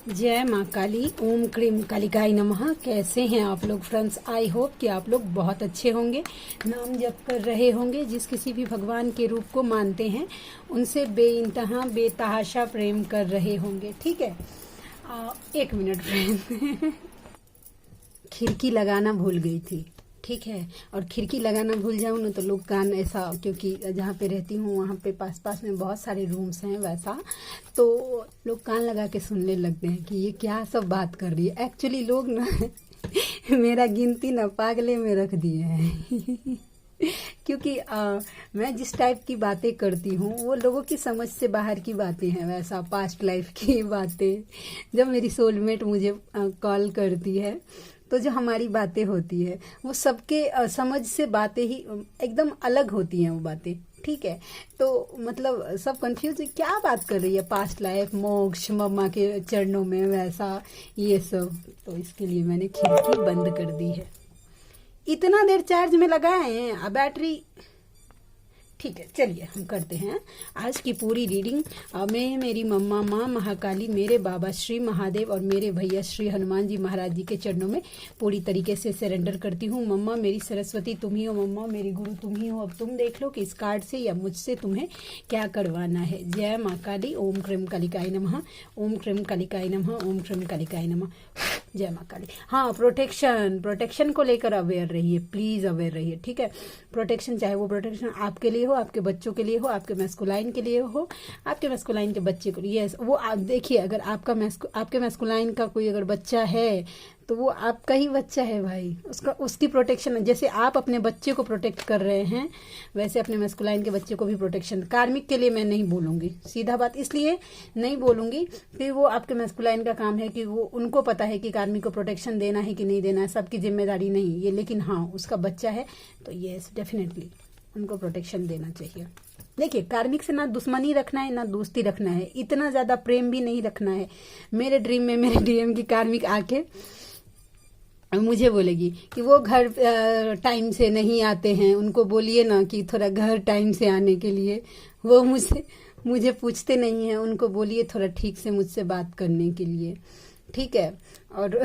जय माँ काली। ओम क्रीम कालिकाई नमः। कैसे हैं आप लोग फ्रेंड्स? आई होप कि आप लोग बहुत अच्छे होंगे, नाम जप कर रहे होंगे, जिस किसी भी भगवान के रूप को मानते हैं उनसे बेइंतहा बेतहाशा प्रेम कर रहे होंगे। ठीक है, एक मिनट फ्रेंड खिड़की लगाना भूल गई थी। ठीक है, और खिड़की लगाना भूल जाऊँ ना तो लोग कान ऐसा, क्योंकि जहाँ पे रहती हूँ वहाँ पे पास पास में बहुत सारे रूम्स हैं वैसा, तो लोग कान लगा के सुनने लगते हैं कि ये क्या सब बात कर रही है। एक्चुअली लोग ना मेरा गिनती ना पागले में रख दिए हैं क्योंकि मैं जिस टाइप की बातें करती हूँ वो लोगों की समझ से बाहर की बातें हैं, वैसा पास्ट लाइफ की बातें। जब मेरी सोलमेट मुझे कॉल करती है तो जो हमारी बातें होती है वो सबके समझ से बातें ही एकदम अलग होती हैं वो बातें। ठीक है, तो मतलब सब कंफ्यूज है क्या बात कर रही है, पास्ट लाइफ, मोक्ष, मम्मा के चरणों में वैसा ये सब। तो इसके लिए मैंने खिड़की बंद कर दी है। इतना देर चार्ज में लगाए हैं, अब बैटरी ठीक है। चलिए हम करते हैं आज की पूरी रीडिंग। मैं मेरी मम्मा माँ महाकाली, मेरे बाबा श्री महादेव और मेरे भैया श्री हनुमान जी महाराज जी के चरणों में पूरी तरीके से सरेंडर करती हूँ। मम्मा मेरी सरस्वती तुम ही हो, मम्मा मेरी गुरु तुम ही हो। अब तुम देख लो कि इस कार्ड से या मुझसे तुम्हें क्या करवाना है। जय माँ काली। ओम क्रीम कालिकाई नमः। ओम क्रीम कालिकाई नमः। ओम क्रीम कालिकाई नमः। जय माँ काली। हाँ, प्रोटेक्शन को लेकर अवेयर रहिए, प्लीज अवेयर रहिए। ठीक है, प्रोटेक्शन चाहे वो प्रोटेक्शन आपके लिए हो, आपके बच्चों के लिए हो, आपके मैस्कुलाइन के लिए हो, आपके मैस्कुलाइन के बच्चे को लिए। वो आप देखिए, अगर आपके मैस्कुलाइन का कोई अगर बच्चा है तो वो आपका ही बच्चा है भाई। उसकी प्रोटेक्शन, जैसे आप अपने बच्चे को प्रोटेक्ट कर रहे हैं वैसे अपने मैस्कुलाइन के बच्चे को भी प्रोटेक्शन। कार्मिक के लिए मैं नहीं बोलूंगी, सीधा बात इसलिए नहीं बोलूंगी कि वो आपके मैस्कुलाइन का काम है कि वो उनको पता है कि कार्मिक को प्रोटेक्शन देना है कि नहीं देना है, सबकी जिम्मेदारी नहीं ये। लेकिन हाँ, उसका बच्चा है तो यस डेफिनेटली उनको प्रोटेक्शन देना चाहिए। देखिए, कार्मिक से ना दुश्मनी रखना है ना दोस्ती रखना है, इतना ज्यादा प्रेम भी नहीं रखना है। मेरे ड्रीम में मेरे डीएम की कार्मिक आके मुझे बोलेगी कि वो घर टाइम से नहीं आते हैं, उनको बोलिए ना कि थोड़ा घर टाइम से आने के लिए। वो मुझे पूछते नहीं हैं, उनको बोलिए थोड़ा ठीक से मुझसे बात करने के लिए। ठीक है, और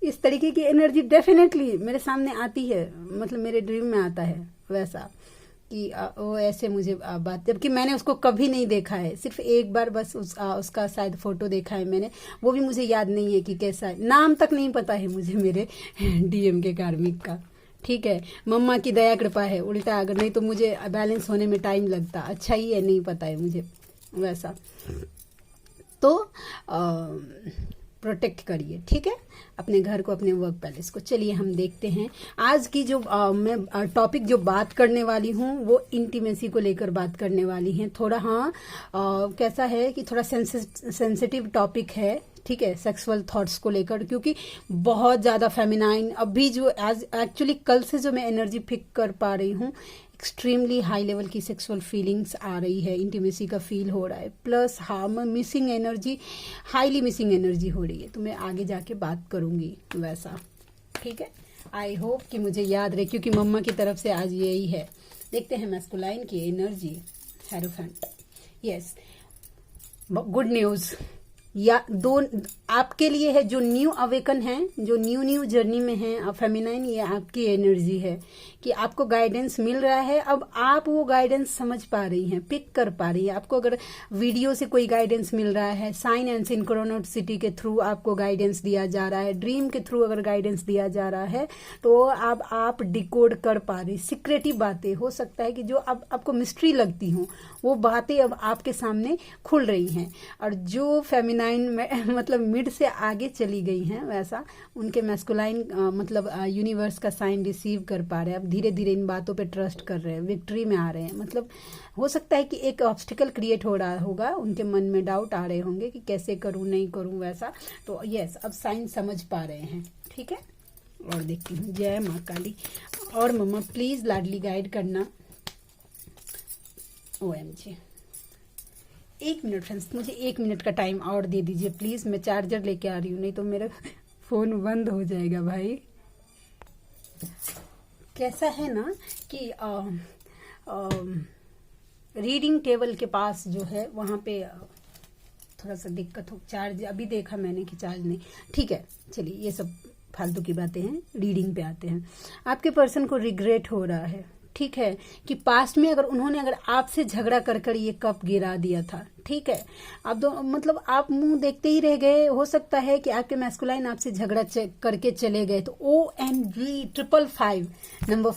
इस तरीके की एनर्जी डेफिनेटली मेरे सामने आती है, मतलब मेरे ड्रीम में आता है वैसा कि वो ऐसे मुझे बात, जबकि मैंने उसको कभी नहीं देखा है, सिर्फ एक बार बस उसका शायद फोटो देखा है मैंने, वो भी मुझे याद नहीं है कि कैसा है, नाम तक नहीं पता है मुझे मेरे डीएम के कार्मिक का। ठीक है, मम्मा की दया कृपा है उल्टा, अगर नहीं तो मुझे बैलेंस होने में टाइम लगता। अच्छा ही है, नहीं पता है मुझे वैसा। तो प्रोटेक्ट करिए, ठीक है, अपने घर को, अपने वर्क पैलेस को। चलिए हम देखते हैं आज की जो मैं टॉपिक जो बात करने वाली हूँ वो इंटीमेसी को लेकर बात करने वाली है। थोड़ा हाँ कैसा है कि थोड़ा सेंसिटिव टॉपिक है। ठीक है, सेक्सुअल थॉट्स को लेकर, क्योंकि बहुत ज्यादा फेमिनाइन अभी जो आज एक्चुअली कल से जो मैं एनर्जी पिक कर पा रही हूँ, एक्सट्रीमली हाई लेवल की सेक्सुअल फीलिंग्स आ रही है, इंटीमेसी का फील हो रहा है, प्लस हाँ missing energy, highly missing energy हो रही है। तो मैं आगे जाके बात करूंगी वैसा। ठीक है, आई होप कि मुझे याद रहे, क्योंकि मम्मा की तरफ से आज यही है। देखते हैं मैस्कुलाइन की energy. Hierophant, yes, good news या दो आपके लिए है, जो न्यू अवेकन है, जो न्यू जर्नी में है फेमिनाइन, ये आपकी एनर्जी है कि आपको गाइडेंस मिल रहा है। अब आप वो गाइडेंस समझ पा रही हैं, पिक कर पा रही हैं। आपको अगर वीडियो से कोई गाइडेंस मिल रहा है, साइन एंड सिंक्रोनिसिटी के थ्रू आपको गाइडेंस दिया जा रहा है, ड्रीम के थ्रू अगर गाइडेंस दिया जा रहा है, तो अब आप डिकोड कर पा रही। सीक्रेटिव बातें हो सकता है कि जो अब आपको मिस्ट्री लगती हो, वो बातें अब आपके सामने खुल रही हैं। और जो फेमिनाइन मतलब मिड से आगे चली गई हैं वैसा, उनके मैस्कुलाइन मतलब यूनिवर्स का साइन रिसीव कर पा रहे हैं। अब धीरे धीरे इन बातों पे ट्रस्ट कर रहे हैं, विक्ट्री में आ रहे हैं। मतलब हो सकता है कि एक ऑब्स्टिकल क्रिएट हो रहा होगा, उनके मन में डाउट आ रहे होंगे कि कैसे करूं नहीं करूं वैसा। तो यस, अब साइन समझ पा रहे हैं। ठीक है, और देखती हूँ। जय माँ काली। और मम्मा प्लीज लाडली गाइड करना। OMG, एक मिनट फ्रेंड्स, मुझे 1 मिनट का टाइम और दे दीजिए प्लीज। मैं चार्जर लेके आ रही हूँ, नहीं तो मेरा फोन बंद हो जाएगा भाई। कैसा है ना कि रीडिंग टेबल के पास जो है वहां पे थोड़ा सा दिक्कत हो, चार्ज अभी देखा मैंने कि चार्ज नहीं, ठीक है चलिए ये सब फालतू की बातें हैं, रीडिंग पे आते हैं। आपके पर्सन को रिग्रेट हो रहा है, ठीक है, कि पास्ट में अगर आपसे झगड़ा कर ये कप गिरा दिया था, ठीक है, आप दो मतलब आप मुंह देखते ही रह गए। हो सकता है कि आपके मैस्कुलाइन आपसे झगड़ा करके चले गए। तो OMG 555 नंबर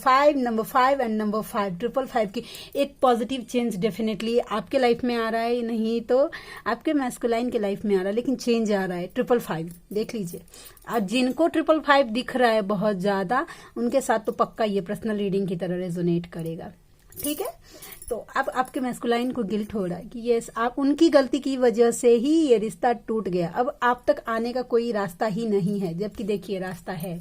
5 एंड नंबर 5 555 की एक पॉजिटिव चेंज डेफिनेटली आपके लाइफ में आ रहा है, नहीं तो आपके मैस्कुलाइन के लाइफ में आ रहा है, लेकिन चेंज आ रहा है 555। देख लीजिए, और जिनको 555 दिख रहा है बहुत ज्यादा, उनके साथ तो पक्का ये पर्सनल रीडिंग की तरह रेजोनेट करेगा, ठीक है। तो अब आपके मैस्कुलाइन को गिल्ट हो रहा है कि यस, आप उनकी गलती की वजह से ही ये रिश्ता टूट गया, अब आप तक आने का कोई रास्ता ही नहीं है। जबकि देखिए रास्ता है,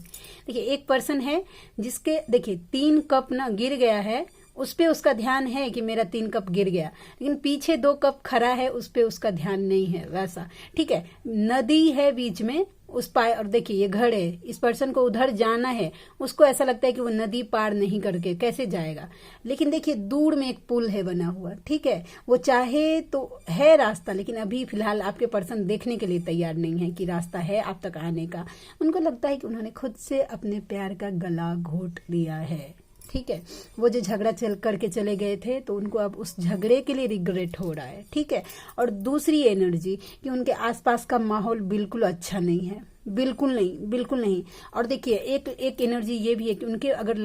देखिए एक पर्सन है जिसके देखिए 3 कप ना गिर गया है, उस पे उसका ध्यान है कि मेरा 3 कप गिर गया, लेकिन पीछे 2 कप खड़ा है, उस पे उसका ध्यान नहीं है वैसा, ठीक है। नदी है बीच में उस पार, और देखिए ये घर है, इस पर्सन को उधर जाना है, उसको ऐसा लगता है कि वो नदी पार नहीं करके कैसे जाएगा, लेकिन देखिए दूर में एक पुल है बना हुआ, ठीक है। वो चाहे तो है रास्ता, लेकिन अभी फिलहाल आपके पर्सन देखने के लिए तैयार नहीं है कि रास्ता है आप तक आने का। उनको लगता है कि उन्होंने खुद से अपने प्यार का गला घोट दिया है, ठीक है। वो जो झगड़ा करके चले गए थे, तो उनको अब उस झगड़े के लिए रिग्रेट हो रहा है, ठीक है। और दूसरी एनर्जी कि उनके आसपास का माहौल बिल्कुल अच्छा नहीं है, बिल्कुल नहीं, बिल्कुल नहीं। और देखिए एक एनर्जी ये भी है कि उनके अगर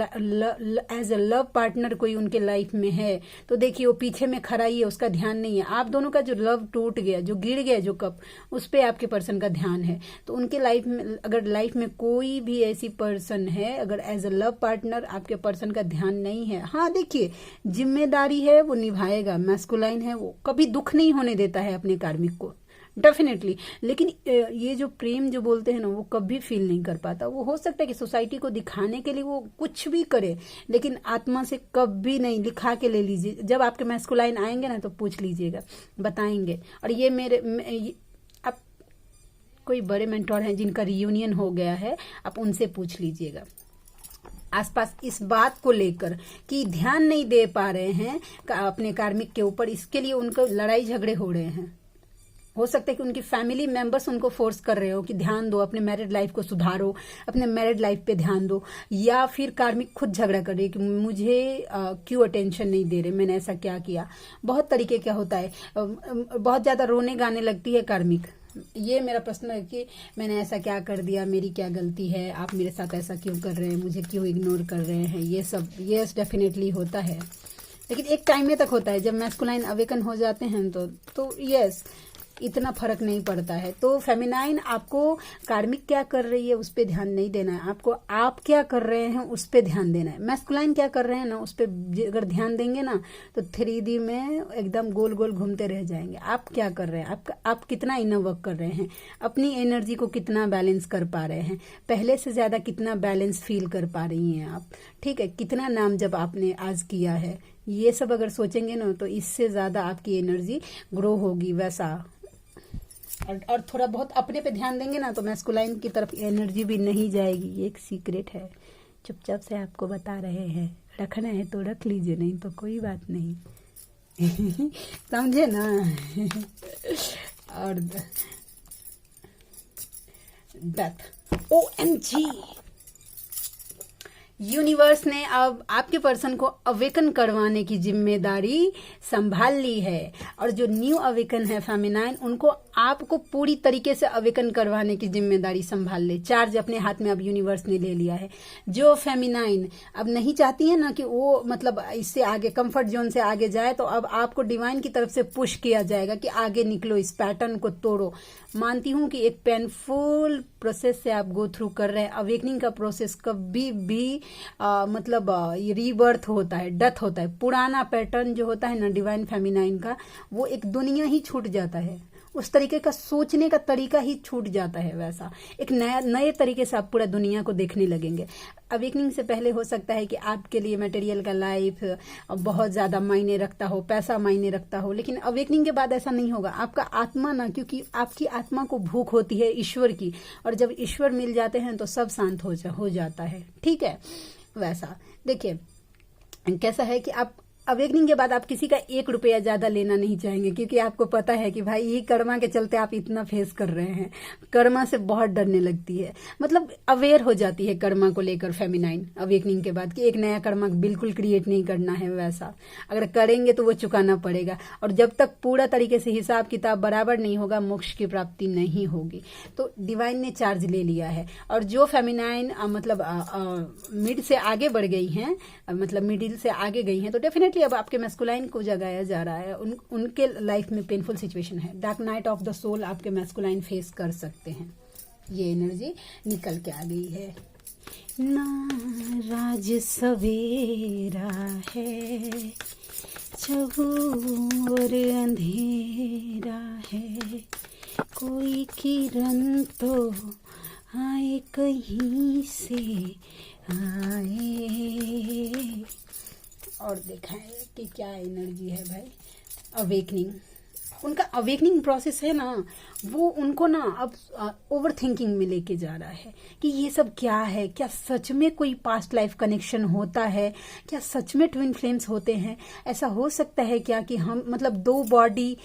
एज अ लव पार्टनर कोई उनके लाइफ में है, तो देखिए वो पीछे में खड़ा ही है, उसका ध्यान नहीं है। आप दोनों का जो लव टूट गया, जो गिर गया जो कप, उस पे आपके पर्सन का ध्यान है। तो उनके लाइफ में अगर लाइफ में कोई भी ऐसी पर्सन है, अगर एज अ लव पार्टनर आपके पर्सन का ध्यान नहीं है, हाँ देखिए जिम्मेदारी है वो निभाएगा, मैस्कुलाइन है, वो कभी दुख नहीं होने देता है अपने कार्मिक को, डेफिनेटली। लेकिन ये जो प्रेम जो बोलते हैं ना, वो कभी फील नहीं कर पाता। वो हो सकता है कि सोसाइटी को दिखाने के लिए वो कुछ भी करे, लेकिन आत्मा से कभी नहीं। लिखा के ले लीजिए, जब आपके मैस्कुलाइन आएंगे ना तो पूछ लीजिएगा, बताएंगे। और ये आप कोई बड़े मेंटोर हैं जिनका रियूनियन हो गया है, आप उनसे पूछ लीजिएगा आसपास इस बात को लेकर कि ध्यान नहीं दे पा रहे हैं अपने कार्मिक के ऊपर, इसके लिए उनको लड़ाई झगड़े हो रहे हैं। हो सकता है कि उनकी फैमिली मेंबर्स उनको फोर्स कर रहे हो कि ध्यान दो, अपने मैरिड लाइफ को सुधारो, अपने मैरिड लाइफ पे ध्यान दो, या फिर कार्मिक खुद झगड़ा कर रहे हैं कि मुझे क्यों अटेंशन नहीं दे रहे, मैंने ऐसा क्या किया। बहुत तरीके क्या होता है, बहुत ज्यादा रोने गाने लगती है कार्मिक, ये मेरा प्रश्न है कि मैंने ऐसा क्या कर दिया, मेरी क्या गलती है, आप मेरे साथ ऐसा क्यों कर रहे हैं, मुझे क्यों इग्नोर कर रहे हैं, ये सब यस डेफिनेटली होता है। लेकिन एक टाइम में तक होता है, जब मैस्कुलाइन अवेकन हो जाते हैं तो यस इतना फर्क नहीं पड़ता है। तो फेमिनाइन आपको कार्मिक क्या कर रही है उस पर ध्यान नहीं देना है, आपको आप क्या कर रहे हैं उस पर ध्यान देना है। मैस्कुलाइन क्या कर रहे हैं ना, उस पर अगर ध्यान देंगे ना तो 3D में एकदम गोल गोल घूमते रह जाएंगे। आप क्या कर रहे हैं, आप कितना इनर वर्क कर रहे हैं, अपनी एनर्जी को कितना बैलेंस कर पा रहे हैं, पहले से ज्यादा कितना बैलेंस फील कर पा रही हैं आप, ठीक है। कितना नाम जब आपने आज किया है, ये सब अगर सोचेंगे ना तो इससे ज्यादा आपकी एनर्जी ग्रो होगी वैसा। और थोड़ा बहुत अपने पे ध्यान देंगे ना तो मैस्कुलाइन की तरफ एनर्जी भी नहीं जाएगी। ये एक सीक्रेट है, चुपचाप से आपको बता रहे हैं। रखना है तो रख लीजिए, नहीं तो कोई बात नहीं समझे ना और डेथ, OMG यूनिवर्स ने अब आपके पर्सन को अवेकन करवाने की जिम्मेदारी संभाल ली है। और जो न्यू अवेकन है फेमिनाइन, उनको आपको पूरी तरीके से अवेकन करवाने की जिम्मेदारी संभाल ले। चार्ज अपने हाथ में अब यूनिवर्स ने ले लिया है। जो फेमिनाइन अब नहीं चाहती है ना कि वो मतलब इससे आगे कंफर्ट जोन से आगे जाए, तो अब आपको डिवाइन की तरफ से पुश किया जाएगा कि आगे निकलो, इस पैटर्न को तोड़ो। मानती हूं कि एक पेनफुल प्रोसेस से आप गो थ्रू कर रहे हैं। अवेकनिंग का प्रोसेस कभी भी मतलब रीबर्थ होता है, डेथ होता है। पुराना पैटर्न जो होता है ना डिवाइन फेमिनाइन का, वो एक दुनिया ही छूट जाता है, उस तरीके का सोचने का तरीका ही छूट जाता है। वैसा एक नए तरीके से आप पूरा दुनिया को देखने लगेंगे। अवेकनिंग से पहले हो सकता है कि आपके लिए मटेरियल का लाइफ बहुत ज्यादा मायने रखता हो, पैसा मायने रखता हो, लेकिन अवेकनिंग के बाद ऐसा नहीं होगा। आपका आत्मा ना, क्योंकि आपकी आत्मा को भूख होती है ईश्वर की, और जब ईश्वर मिल जाते हैं तो सब शांत हो जाता है, ठीक है। वैसा देखिए कैसा है कि आप अवेकनिंग के बाद आप किसी का 1 रुपया ज्यादा लेना नहीं चाहेंगे, क्योंकि आपको पता है कि भाई यही कर्मा के चलते आप इतना फेस कर रहे हैं। कर्मा से बहुत डरने लगती है, मतलब अवेयर हो जाती है कर्मा को लेकर फेमिनाइन अवेकनिंग के बाद, कि एक नया कर्मा बिल्कुल क्रिएट नहीं करना है वैसा, अगर करेंगे तो वो चुकाना पड़ेगा, और जब तक पूरा तरीके से हिसाब किताब बराबर नहीं होगा मोक्ष की प्राप्ति नहीं होगी। तो डिवाइन ने चार्ज ले लिया है। और जो फेमिनाइन मतलब मिड से आगे बढ़ गई हैं, मतलब मिडिल से आगे गई हैं, तो डेफिनेटली अब आपके मैस्कुलाइन को जगाया जा रहा है। उनके लाइफ में पेनफुल सिचुएशन है, dark night of the soul आपके मैस्कुलाइन फेस कर सकते हैं। ये एनर्जी निकल के आ गई है। नाराज सवेरा है, चहुर अंधेरा है, कोई किरण तो आए कहीं से आए। और देखा है कि क्या एनर्जी है भाई, अवेकनिंग। उनका अवेकनिंग प्रोसेस है ना, वो उनको ना अब ओवर थिंकिंग में लेके जा रहा है कि ये सब क्या है, क्या सच में कोई पास्ट लाइफ कनेक्शन होता है, क्या सच में ट्विन फ्लेम्स होते हैं, ऐसा हो सकता है क्या कि हम मतलब 2 बॉडी,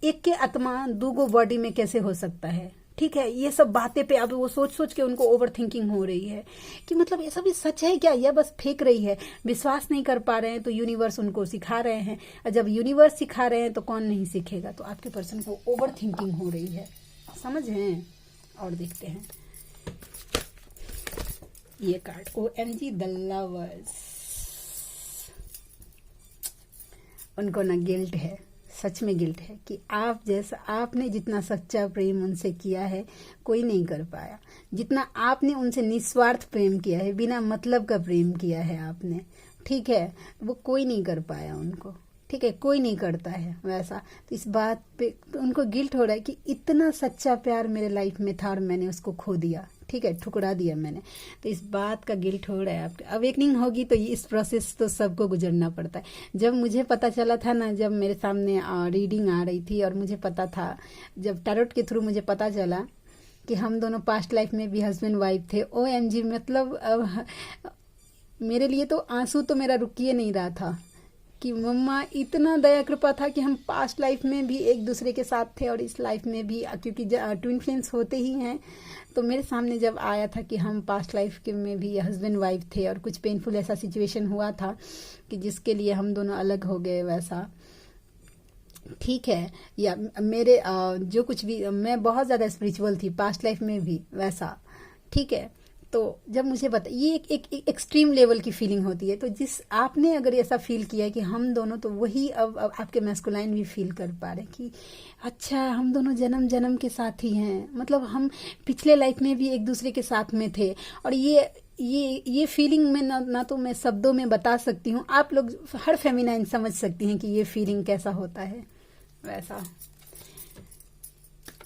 एक के आत्मा 2 बॉडी में कैसे हो सकता है। ठीक है, ये सब बातें पे अब वो सोच सोच के उनको ओवर थिंकिंग हो रही है कि मतलब ये सब सच है क्या, या बस फेंक रही है। विश्वास नहीं कर पा रहे हैं तो यूनिवर्स उनको सिखा रहे हैं, और जब यूनिवर्स सिखा रहे हैं तो कौन नहीं सीखेगा। तो आपके पर्सन को ओवर थिंकिंग हो रही है, समझ हैं। और देखते हैं ये कार्ड, OMG द लवर्स। उनको ना गिल्ट है, सच में गिल्ट है कि आप जैसा, आपने जितना सच्चा प्रेम उनसे किया है कोई नहीं कर पाया। जितना आपने उनसे निस्वार्थ प्रेम किया है, बिना मतलब का प्रेम किया है आपने, ठीक है, वो कोई नहीं कर पाया उनको। ठीक है, कोई नहीं करता है वैसा। तो इस बात पे तो उनको गिल्ट हो रहा है कि इतना सच्चा प्यार मेरे लाइफ में था और मैंने उसको खो दिया, ठीक है, ठुकरा दिया मैंने। तो इस बात का गिल्ट हो रहा है आपके। अवेकनिंग होगी तो इस प्रोसेस तो सबको गुजरना पड़ता है। जब मुझे पता चला था ना, जब मेरे सामने रीडिंग आ रही थी और मुझे पता था, जब टैरोट के थ्रू मुझे पता चला कि हम दोनों पास्ट लाइफ में भी हस्बैंड वाइफ थे, OMG, मतलब मेरे लिए तो आंसू तो मेरा रुकिए नहीं रहा था कि मम्मा इतना दया कृपा था कि हम पास्ट लाइफ में भी एक दूसरे के साथ थे और इस लाइफ में भी, क्योंकि ट्विन फ्लेम्स होते ही हैं। तो मेरे सामने जब आया था कि हम पास्ट लाइफ के में भी हस्बैंड वाइफ थे और कुछ पेनफुल ऐसा सिचुएशन हुआ था कि जिसके लिए हम दोनों अलग हो गए वैसा, ठीक है, या मेरे जो कुछ भी, मैं बहुत ज़्यादा स्पिरिचुअल थी पास्ट लाइफ में भी वैसा, ठीक है। तो जब मुझे पता, ये एक एक्सट्रीम लेवल की फीलिंग होती है। तो जिस आपने अगर ऐसा फील किया कि हम दोनों, तो वही अब आपके मैस्कुलाइन भी फील कर पा रहे कि अच्छा हम दोनों जन्म जन्म के साथी हैं, मतलब हम पिछले लाइफ में भी एक दूसरे के साथ में थे। और ये फीलिंग में ना तो मैं शब्दों में बता सकती हूँ, आप लोग हर फेमिनाइन समझ सकती हैं कि ये फीलिंग कैसा होता है वैसा,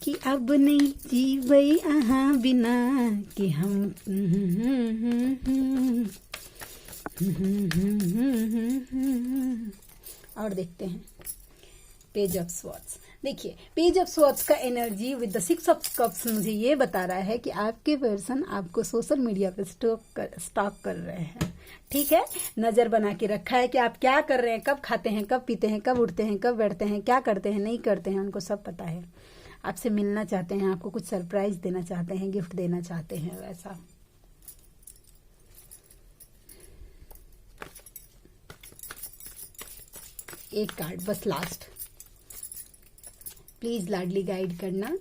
कि अब नहीं जीवई आहा बिना कि हम। और देखते हैं पेज ऑफ स्वॉर्ड्स। देखिए, पेज ऑफ स्वॉर्ड्स का energy with the 6 of cups मुझे ये बता रहा है कि आपके पर्सन आपको सोशल मीडिया पे स्टॉक कर रहे हैं, ठीक है, नजर बना के रखा है कि आप क्या कर रहे हैं, कब खाते हैं, कब पीते हैं, कब उठते हैं, कब बैठते हैं, क्या करते हैं, नहीं करते हैं, उनको सब पता है। आपसे मिलना चाहते हैं, आपको कुछ सरप्राइज देना चाहते हैं, गिफ्ट देना चाहते हैं वैसा। एक कार्ड बस लास्ट, प्लीज लाडली गाइड करना।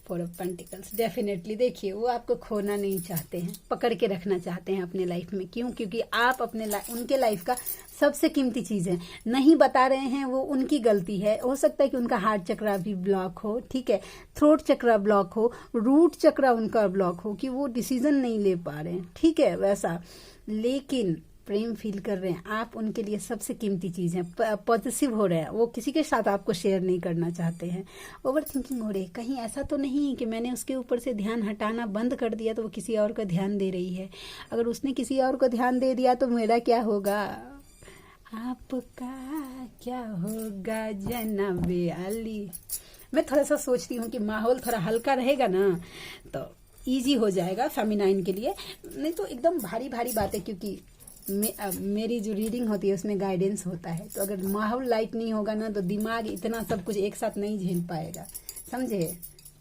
4 ऑफ पेंटिकल्स, डेफिनेटली देखिए वो आपको खोना नहीं चाहते हैं, पकड़ के रखना चाहते हैं अपने लाइफ में। क्यों? क्योंकि आप उनके लाइफ का सबसे कीमती चीज है। नहीं बता रहे हैं वो उनकी गलती है। हो सकता है कि उनका हार्ट चक्रा भी ब्लॉक हो, ठीक है, थ्रोट चक्रा ब्लॉक हो, रूट चक्रा उनका ब्लॉक हो, कि वो डिसीजन नहीं ले पा रहे हैं, ठीक है वैसा। लेकिन प्रेम फील कर रहे हैं आप, उनके लिए सबसे कीमती चीज है। पॉजिटिव हो रहे हैं वो, किसी के साथ आपको शेयर नहीं करना चाहते हैं। ओवर थिंकिंग हो रही है, कहीं ऐसा तो नहीं कि मैंने उसके ऊपर से ध्यान हटाना बंद कर दिया तो वो किसी और का ध्यान दे रही है। अगर उसने किसी और को ध्यान दे दिया तो मेरा क्या होगा, आपका क्या होगा जनाबे अली। मैं थोड़ा सा सोचती हूँ कि माहौल थोड़ा हल्का रहेगा ना तो इजी हो जाएगा फेमिनाइन के लिए, नहीं तो एकदम भारी भारी बातें, क्योंकि मेरी जो रीडिंग होती है उसमें गाइडेंस होता है, तो अगर माहौल लाइट नहीं होगा ना तो दिमाग इतना सब कुछ एक साथ नहीं झेल पाएगा, समझे।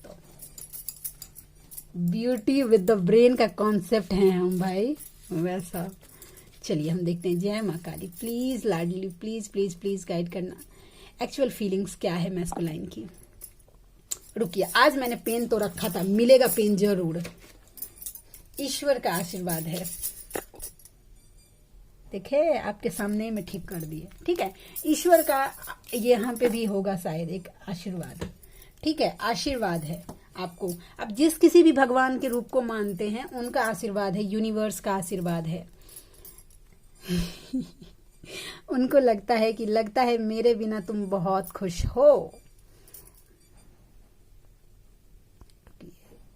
तो ब्यूटी विद द ब्रेन का कॉन्सेप्ट है हम भाई, वैसा। चलिए हम देखते हैं। जय माँ काली, प्लीज लाडली, प्लीज प्लीज प्लीज गाइड करना, एक्चुअल फीलिंग्स क्या है मैस्कुलाइन की। रुकिए, आज मैंने पेन तो रखा था, मिलेगा पेन जरूर। ईश्वर का आशीर्वाद है, देखे आपके सामने में ठीक कर दिए, ठीक है। ईश्वर का यहाँ पे भी होगा शायद एक आशीर्वाद, ठीक है, आशीर्वाद है आपको। अब जिस किसी भी भगवान के रूप को मानते हैं उनका आशीर्वाद है, यूनिवर्स का आशीर्वाद है। उनको लगता है मेरे बिना तुम बहुत खुश हो।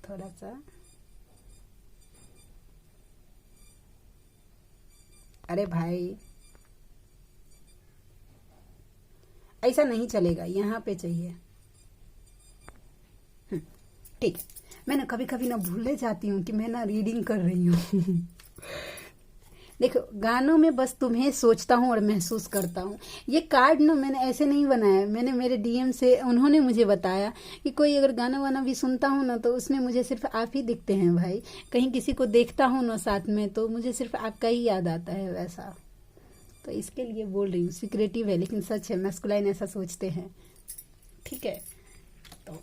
थोड़ा सा, अरे भाई ऐसा नहीं चलेगा, यहाँ पे चाहिए, ठीक है। मैं ना कभी कभी ना भूले जाती हूँ कि मैं ना रीडिंग कर रही हूँ। देखो, गानों में बस तुम्हें सोचता हूँ और महसूस करता हूँ। ये कार्ड ना मैंने ऐसे नहीं बनाया, मैंने मेरे डीएम से, उन्होंने मुझे बताया कि कोई अगर गाना वाना भी सुनता हूँ ना तो उसमें मुझे सिर्फ आप ही दिखते हैं भाई। कहीं किसी को देखता हूँ ना साथ में तो मुझे सिर्फ आपका ही याद आता है, वैसा। तो इसके लिए बोल रही हूँ, सिक्रेटिव है लेकिन सच है, मैस्कुलाइन ऐसा सोचते हैं, ठीक है। तो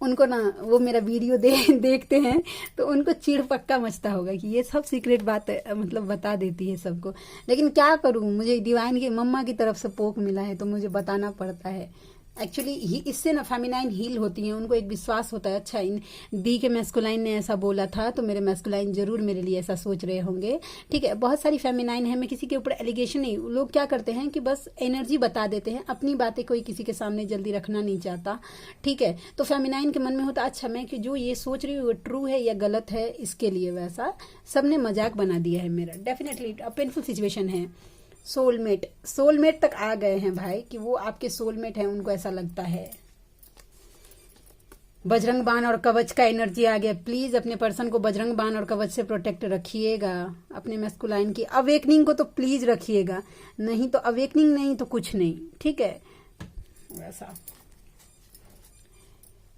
उनको ना वो मेरा वीडियो देखते हैं तो उनको चिढ़ पक्का मचता होगा कि ये सब सीक्रेट बात मतलब बता देती है सबको। लेकिन क्या करूं, मुझे डिवाइन की मम्मा की तरफ से पोक मिला है तो मुझे बताना पड़ता है। एक्चुअली इससे ना फेमिनाइन हील होती हैं, उनको एक विश्वास होता है, अच्छा इन दी के मैस्कुलाइन ने ऐसा बोला था तो मेरे मैस्कुलाइन जरूर मेरे लिए ऐसा सोच रहे होंगे, ठीक है। बहुत सारी फेमिनाइन है, मैं किसी के ऊपर एलिगेशन नहीं, लोग क्या करते हैं कि बस एनर्जी बता देते हैं, अपनी बातें कोई किसी के सामने जल्दी रखना नहीं चाहता, ठीक है। तो फेमिनाइन के मन में होता अच्छा मैं कि जो ये सोच रही हूँ वो ट्रू है या गलत है, इसके लिए वैसा सबने मजाक बना दिया है मेरा। डेफिनेटली पेनफुल सिचुएशन है। सोलमेट तक आ गए हैं भाई कि वो आपके सोलमेट हैं, उनको ऐसा लगता है। बजरंग बाण और कवच का एनर्जी आ गया। प्लीज अपने पर्सन को बजरंग बाण और कवच से प्रोटेक्ट रखिएगा। अपने मैस्कुलाइन की अवेकनिंग को तो प्लीज रखिएगा, नहीं तो अवेकनिंग नहीं तो कुछ नहीं, ठीक है, वैसा।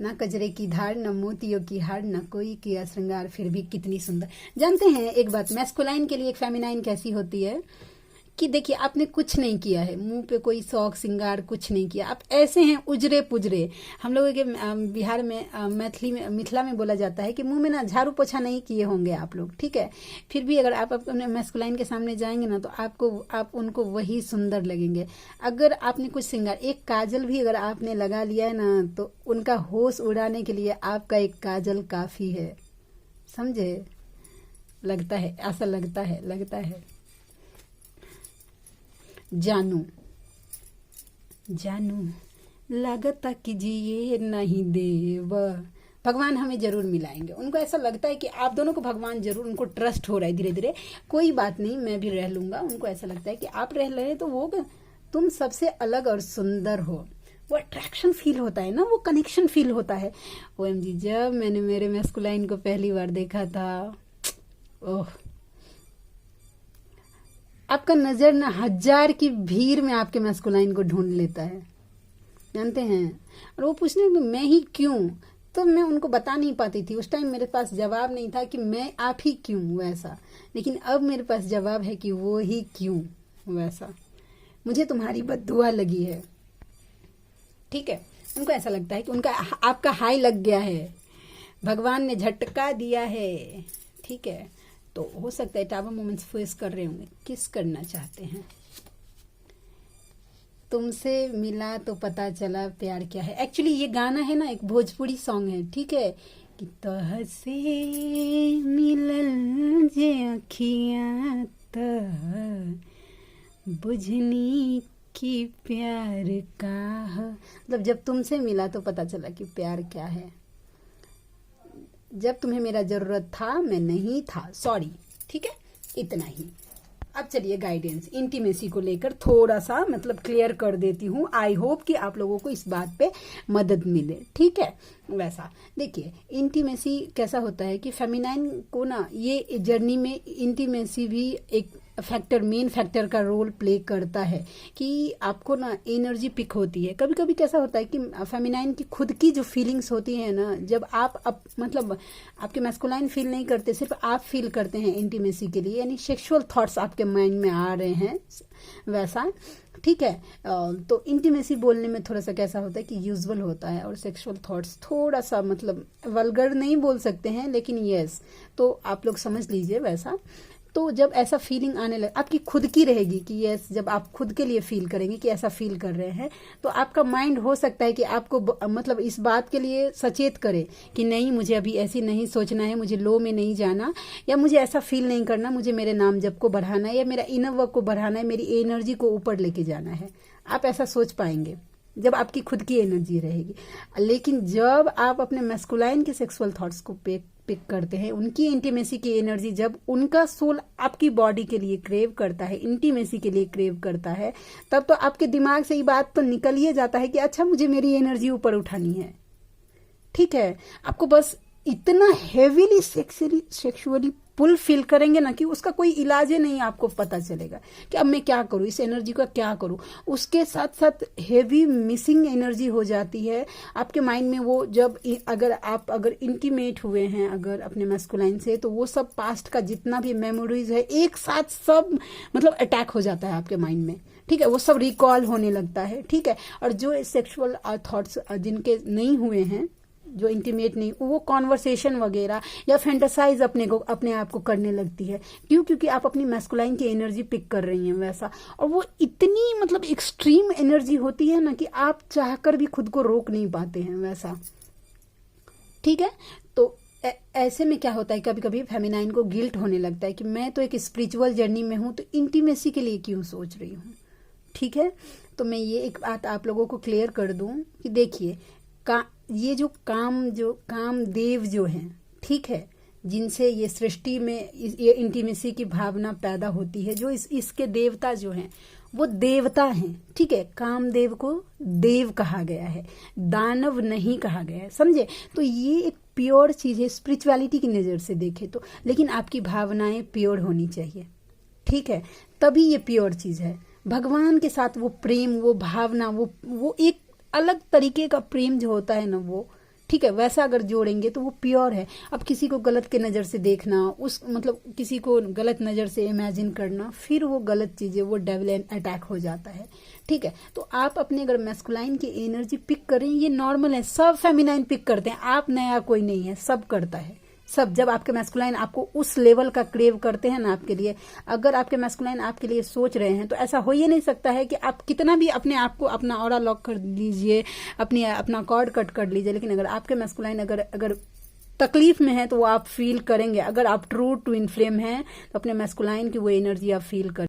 ना कजरे की धार, न मोतियों की हार, न कोई किया श्रृंगार, फिर भी कितनी सुंदर। जानते हैं एक बात, मैस्कुलाइन के लिए एक फेमिनाइन कैसी होती है कि देखिए आपने कुछ नहीं किया है, मुंह पे कोई शौक सिंगार कुछ नहीं किया, आप ऐसे हैं उजरे पुजरे। हम लोगों के बिहार में मिथिला में बोला जाता है कि मुंह में ना झाड़ू पोछा नहीं किए होंगे आप लोग, ठीक है। फिर भी अगर आप अपने मैस्कुलाइन के सामने जाएंगे ना तो आप उनको वही सुंदर लगेंगे। अगर आपने कुछ सिंगार, एक काजल भी अगर आपने लगा लिया है ना तो उनका होश उड़ाने के लिए आपका एक काजल काफी है, समझे। लगता है, ऐसा लगता है। जानू लगता कि जिए नहीं देव, भगवान हमें जरूर मिलाएंगे। उनको ऐसा लगता है कि आप दोनों को भगवान जरूर, उनको ट्रस्ट हो रहा है धीरे धीरे, कोई बात नहीं मैं भी रह लूंगा। उनको ऐसा लगता है कि आप रह रहे तो वो तुम सबसे अलग और सुंदर हो, वो अट्रैक्शन फील होता है ना, वो कनेक्शन फील होता है। ओएमजी, जब मैंने मेरे मैस्कुलाइन को पहली बार देखा था, ओह, आपका नजर ना हजार की भीड़ में आपके मैस्कुलाइन को ढूंढ लेता है, जानते हैं। और वो पूछने कि मैं ही क्यों, तो मैं उनको बता नहीं पाती थी उस टाइम, मेरे पास जवाब नहीं था कि मैं आप ही क्यों वैसा। लेकिन अब मेरे पास जवाब है कि वो ही क्यों वैसा। मुझे तुम्हारी बद्दुआ लगी है, ठीक है। उनको ऐसा लगता है कि उनका आपका हाई लग गया है, भगवान ने झटका दिया है, ठीक है। तो हो सकता है टावर मोमेंट्स फेस कर रहे होंगे। किस करना चाहते हैं, तुमसे मिला तो पता चला प्यार क्या है। एक्चुअली ये गाना है ना एक भोजपुरी सॉन्ग है, ठीक है, कि तोह से मिलल जे अखियां त बुझनी की प्यार का, मतलब जब तुमसे मिला तो पता चला कि प्यार क्या है। जब तुम्हें मेरा जरूरत था मैं नहीं था, सॉरी, ठीक है, इतना ही। अब चलिए गाइडेंस इंटीमेसी को लेकर थोड़ा सा मतलब क्लियर कर देती हूँ। आई होप कि आप लोगों को इस बात पे मदद मिले, ठीक है। वैसा देखिए, इंटीमेसी कैसा होता है कि फेमिनाइन को ना ये जर्नी में इंटीमेसी भी एक फैक्टर, मेन फैक्टर का रोल प्ले करता है कि आपको ना एनर्जी पिक होती है। कभी कभी कैसा होता है कि फेमिनाइन की खुद की जो फीलिंग्स होती है ना, जब आप मतलब आपके मैस्कुलाइन फील नहीं करते, सिर्फ आप फील करते हैं इंटीमेसी के लिए, यानी सेक्सुअल थॉट्स आपके माइंड में आ रहे हैं वैसा, ठीक है। तो इंटीमेसी बोलने में थोड़ा सा कैसा होता है कि यूजुअल होता है, और सेक्सुअल थॉट्स थोड़ा सा मतलब वल्गर नहीं बोल सकते हैं, लेकिन यस, तो आप लोग समझ लीजिए वैसा। तो जब ऐसा फीलिंग आने लगे, आपकी खुद की रहेगी कि यस, जब आप खुद के लिए फील करेंगे कि ऐसा फील कर रहे हैं, तो आपका माइंड हो सकता है कि आपको मतलब इस बात के लिए सचेत करे कि नहीं, मुझे अभी ऐसी नहीं सोचना है, मुझे लो में नहीं जाना, या मुझे ऐसा फील नहीं करना, मुझे मेरे नाम जप को बढ़ाना है, या मेरा इनर वर्क को बढ़ाना है, मेरी एनर्जी को ऊपर लेके जाना है। आप ऐसा सोच पाएंगे जब आपकी खुद की एनर्जी रहेगी। लेकिन जब आप अपने मैस्कुलाइन के सेक्सुअल थॉट्स को पिक करते हैं, उनकी इंटीमेसी की एनर्जी, जब उनका सोल आपकी बॉडी के लिए क्रेव करता है, इंटीमेसी के लिए क्रेव करता है, तब तो आपके दिमाग से ये बात तो निकल ही जाता है कि अच्छा, मुझे मेरी एनर्जी ऊपर उठानी है, ठीक है। आपको बस इतना हेवीली सेक्सुअली पुल फील करेंगे ना कि उसका कोई इलाज ही नहीं, आपको पता चलेगा कि अब मैं क्या करूं, इस एनर्जी का क्या करूं। उसके साथ साथ हेवी मिसिंग एनर्जी हो जाती है आपके माइंड में। वो जब अगर इंटीमेट हुए हैं अगर अपने मैस्कुलाइन से, तो वो सब पास्ट का जितना भी मेमोरीज है एक साथ सब मतलब अटैक हो जाता है आपके माइंड में, ठीक है। वो सब रिकॉल होने लगता है, ठीक है। और जो सेक्सुअल थॉट्स जिनके नहीं हुए हैं, जो इंटीमेट नहीं, वो कॉन्वर्सेशन वगैरह या फैंटासाइज अपने आप को करने लगती है। क्योंकि आप अपनी मैस्कुलाइन की एनर्जी पिक कर रही हैं वैसा, और वो इतनी मतलब एक्सट्रीम एनर्जी होती है ना कि आप चाहकर भी खुद को रोक नहीं पाते हैं वैसा, ठीक है। तो ऐसे में क्या होता है, कभी कभी फेमिनाइन को गिल्ट होने लगता है कि मैं तो एक स्पिरिचुअल जर्नी में हूं, तो इंटीमेसी के लिए क्यों सोच रही हूँ, ठीक है। तो मैं ये एक बात आप लोगों को क्लियर कर दूं कि देखिए, ये जो कामदेव जो हैं, ठीक है, जिनसे ये सृष्टि में ये इंटीमेसी की भावना पैदा होती है, जो इसके देवता जो हैं वो देवता हैं, ठीक है। कामदेव को देव कहा गया है, दानव नहीं कहा गया है, समझे। तो ये एक प्योर चीज है स्पिरिचुअलिटी की नजर से देखे तो, लेकिन आपकी भावनाएं प्योर होनी चाहिए, ठीक है, तभी ये प्योर चीज है। भगवान के साथ वो प्रेम, वो भावना, वो एक अलग तरीके का प्रेम जो होता है ना वो, ठीक है, वैसा अगर जोड़ेंगे तो वो प्योर है। अब किसी को गलत के नजर से देखना, उस मतलब किसी को गलत नजर से इमेजिन करना, फिर वो गलत चीजें, वो डेविल अटैक हो जाता है, ठीक है। तो आप अपने अगर मैस्कुलाइन की एनर्जी पिक करें, ये नॉर्मल है, सब फेमिनाइन पिक करते हैं, आप नया कोई नहीं है, सब करता है सब। जब आपके मैस्कुलाइन आपको उस लेवल का क्रेव करते हैं ना आपके लिए, अगर आपके मैस्कुलाइन आपके लिए सोच रहे हैं, तो ऐसा हो ही नहीं सकता है कि आप कितना भी अपने आप को अपना ऑरा लॉक कर लीजिए, अपना कॉर्ड कट कर लीजिए, लेकिन अगर आपके मैस्कुलाइन अगर तकलीफ में है तो वो आप फील करेंगे। अगर आप ट्रू ट्विन फ्लेम हैं तो अपने मैस्कुलाइन की वो एनर्जी आप फील करें।